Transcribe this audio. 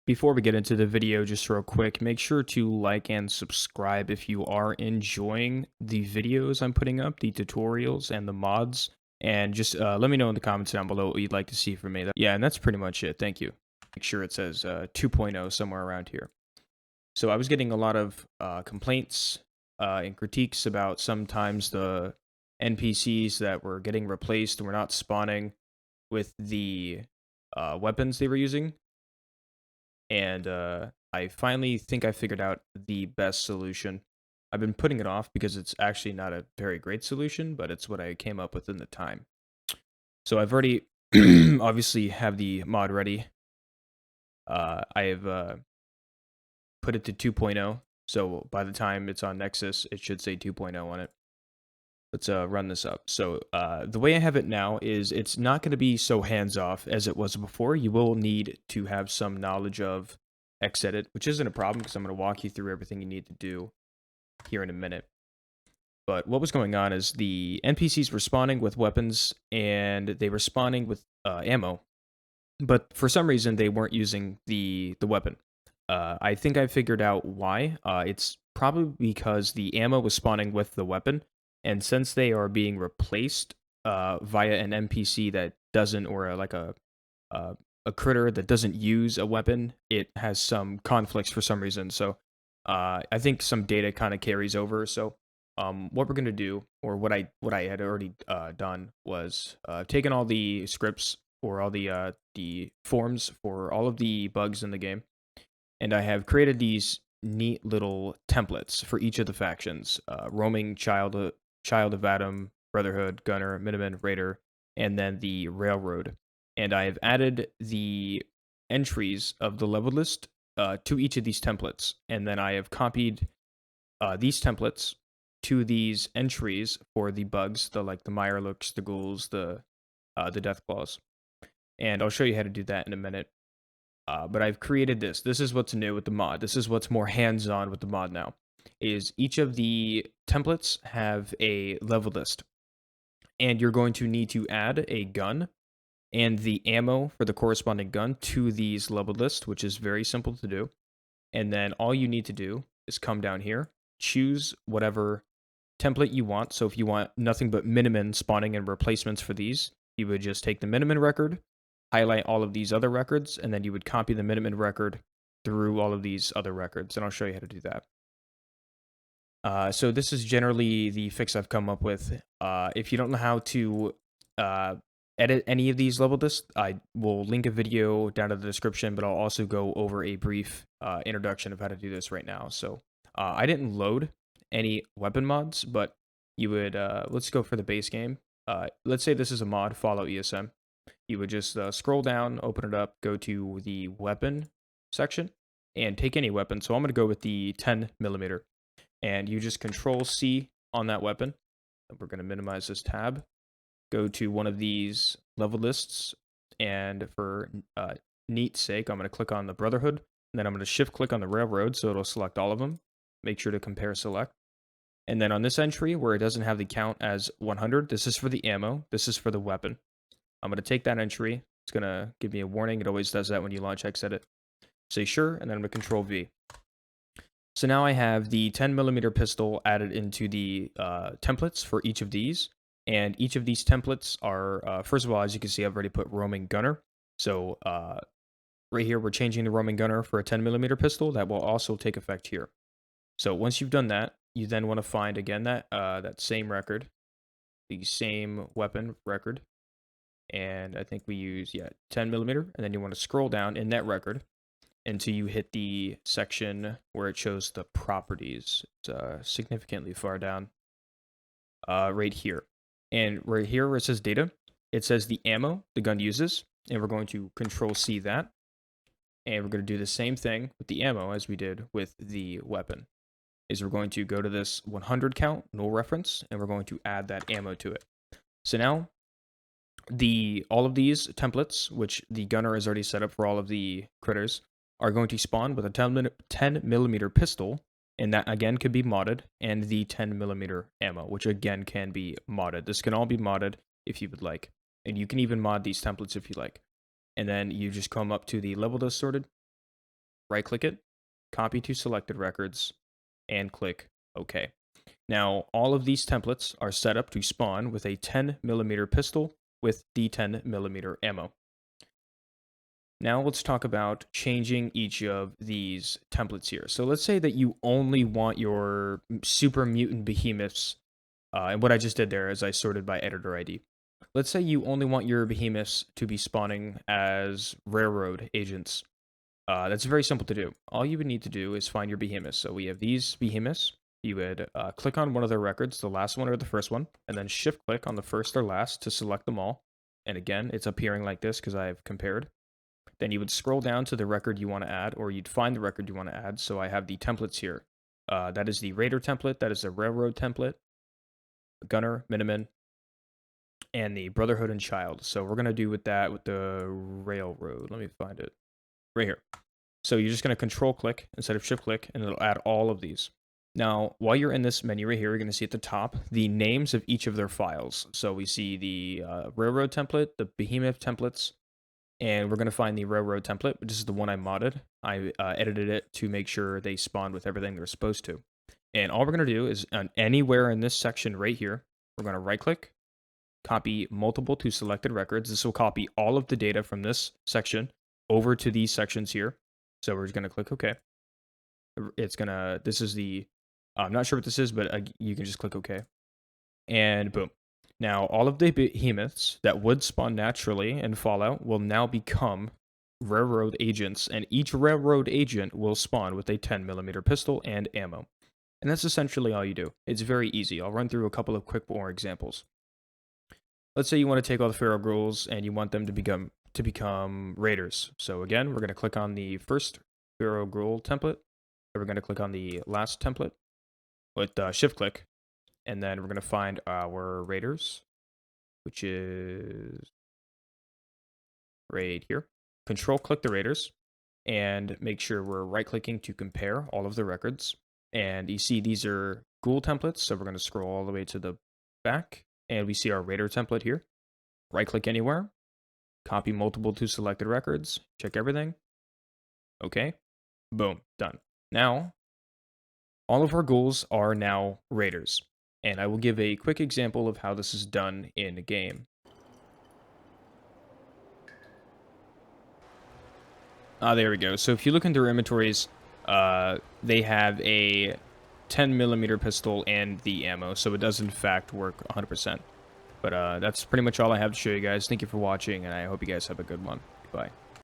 Before we get into the video, just real quick, make sure to like and subscribe if you are enjoying the videos I'm putting up, the tutorials and the mods. And just let me know in the comments down below what you'd like to see from me. Yeah, and that's pretty much it. Thank you. Make sure it says 2.0 somewhere around here. So I was getting a lot of complaints and critiques about sometimes the NPCs that were getting replaced and were not spawning with the weapons they were using. And I finally think I figured out the best solution. I've been putting it off because it's actually not a very great solution, but it's what I came up with in the time. So I've already obviously have the mod ready. I have put it to 2.0, so by the time it's on Nexus, it should say 2.0 on it. Let's run this up. So the way I have it now is it's not going to be so hands-off as it was before. You will need to have some knowledge of Xedit, which isn't a problem because I'm going to walk you through everything you need to do here in a minute. But what was going on is the NPCs were spawning with weapons and they were spawning with ammo, but for some reason they weren't using the weapon. I think I figured out why. It's probably because the ammo was spawning with the weapon, and since they are being replaced via an NPC that doesn't, or a critter that doesn't use a weapon, it has some conflicts for some reason. So I think some data kind of carries over. So what we're gonna do, or what I had already done, was taken all the scripts or all the forms for all of the bugs in the game, and I have created these neat little templates for each of the factions: roaming, child of Adam, Brotherhood, Gunner, Miniman, Raider, and then the Railroad. And I have added the entries of the level list to each of these templates, and then I have copied these templates to these entries for the bugs, the Mirelurks, the ghouls, the Deathclaws. And I'll show you how to do that in a minute. But I've created this. This is what's new with the mod. This is what's more hands-on with the mod now. Is each of the templates have a level list, and you're going to need to add a gun and the ammo for the corresponding gun to these level lists, which is very simple to do. And then all you need to do is come down here, choose whatever template you want. So if you want nothing but Miniman spawning and replacements for these, you would just take the Miniman record, highlight all of these other records, and then you would copy the Miniman record through all of these other records. And I'll show you how to do that. So this is generally the fix I've come up with. If you don't know how to edit any of these level lists, I will link a video down in the description, but I'll also go over a brief introduction of how to do this right now. So I didn't load any weapon mods, but you would, let's go for the base game. Let's say this is a mod, follow ESM. You would just scroll down, open it up, go to the weapon section, and take any weapon. So I'm going to go with the 10mm. And you just Control C on that weapon. We're going to minimize this tab. Go to one of these level lists, and for neat's sake, I'm going to click on the Brotherhood, and then I'm going to shift click on the Railroad, so it'll select all of them. Make sure to compare select. And then on this entry, where it doesn't have the count as 100, this is for the ammo, this is for the weapon. I'm going to take that entry. It's going to give me a warning. It always does that when you launch Xedit. Say sure, and then I'm going to Control V. So now I have the 10mm pistol added into the templates for each of these. And each of these templates are, first of all, as you can see, I've already put roaming gunner. So right here, we're changing the roaming gunner for a 10mm pistol. That will also take effect here. So once you've done that, you then want to find, again, that same record, the same weapon record. And I think we use, 10mm. And then you want to scroll down in that record until you hit the section where it shows the properties. It's significantly far down. Right here. And right here where it says data, it says the ammo the gun uses. And we're going to Control C that. And we're going to do the same thing with the ammo as we did with the weapon. Is we're going to go to this 100 count, null reference, and we're going to add that ammo to it. So now, all of these templates, which the gunner is already set up for all of the critters, are going to spawn with a 10mm pistol, and that again could be modded, and the 10mm ammo, which again can be modded. This can all be modded if you would like, and you can even mod these templates if you like. And then you just come up to the level list sorted, right click it, copy to selected records, and click OK. Now, all of these templates are set up to spawn with a 10mm pistol with D10mm ammo. Now let's talk about changing each of these templates here. So let's say that you only want your super mutant behemoths, and what I just did there is I sorted by editor ID. Let's say you only want your behemoths to be spawning as railroad agents. That's very simple to do. All you would need to do is find your behemoths. So we have these behemoths. You would click on one of their records, the last one or the first one, and then shift click on the first or last to select them all. And again, it's appearing like this because I've compared. Then you would scroll down to the record you want to add, or you'd find the record you want to add. So I have the templates here. That is the Raider template, that is the Railroad template, Gunner, Miniman, and the Brotherhood and Child. So we're going to do with that with the Railroad. Let me find it. Right here. So you're just going to control click instead of shift click, and it'll add all of these. Now, while you're in this menu right here, you're going to see at the top the names of each of their files. So we see the Railroad template, the Behemoth templates, and we're going to find the Railroad template, which is the one I modded. I edited it to make sure they spawned with everything they're supposed to. And all we're going to do is anywhere in this section right here, we're going to right click, copy multiple to selected records. This will copy all of the data from this section over to these sections here. So we're just going to click OK. It's going to, this is the, I'm not sure what this is, but you can just click OK. And boom. Now, all of the behemoths that would spawn naturally in Fallout will now become railroad agents, and each railroad agent will spawn with a 10mm pistol and ammo. And that's essentially all you do. It's very easy. I'll run through a couple of quick more examples. Let's say you want to take all the Feral Ghouls and you want them to become raiders. So again, we're going to click on the first Feral Ghoul template, and we're going to click on the last template with shift click. And then we're going to find our raiders, which is right here. Control click the raiders and make sure we're right clicking to compare all of the records. And you see these are ghoul templates. So we're going to scroll all the way to the back and we see our raider template here. Right click anywhere, copy multiple to selected records, check everything. Okay, boom, done. Now, all of our ghouls are now raiders. And I will give a quick example of how this is done in a game. There we go. So if you look into their inventories, they have a 10mm pistol and the ammo, so it does in fact work 100%. But that's pretty much all I have to show you guys. Thank you for watching, and I hope you guys have a good one. Bye.